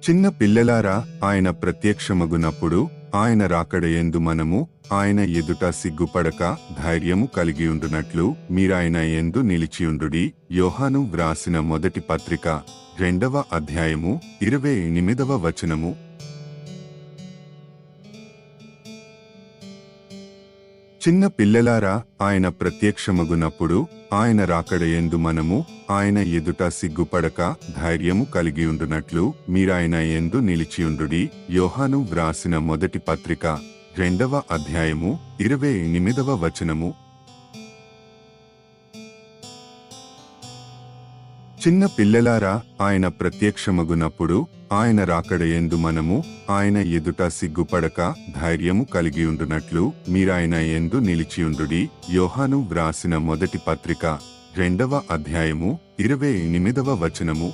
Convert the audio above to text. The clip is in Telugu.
చిన్న పిల్లలారా, ఆయన ప్రత్యక్షమగునప్పుడు ఆయన రాకడయందు మనము ఆయన ఎదుట సిగ్గుపడక ధైర్యము కలిగియుండునట్లు మీరాయన యందు నిలిచియుండుడి. యోహాను వ్రాసిన మొదటి పత్రిక 2వ అధ్యాయము 28వ వచనము. చిన్న పిల్లలారా, ఆయన ప్రత్యక్షమగునప్పుడు ఆయన రాకడయందు మనము ఆయన ఎదుట సిగ్గుపడక ధైర్యము కలిగియుండునట్లు మీరాయన యందు నిలిచియుండుడి. యోహాను వ్రాసిన మొదటి పత్రిక 2వ అధ్యాయము 28వ వచనము. చిన్న పిల్లలారా, ఆయన ప్రత్యక్షమగునప్పుడు ఆయన రాకడయందు మనము ఆయన ఎదుట సిగ్గుపడక ధైర్యము కలిగియుండునట్లు మీరాయన యందు నిలిచియుండుడి. యోహాను వ్రాసిన మొదటి పత్రిక 2వ అధ్యాయము 28వ వచనము.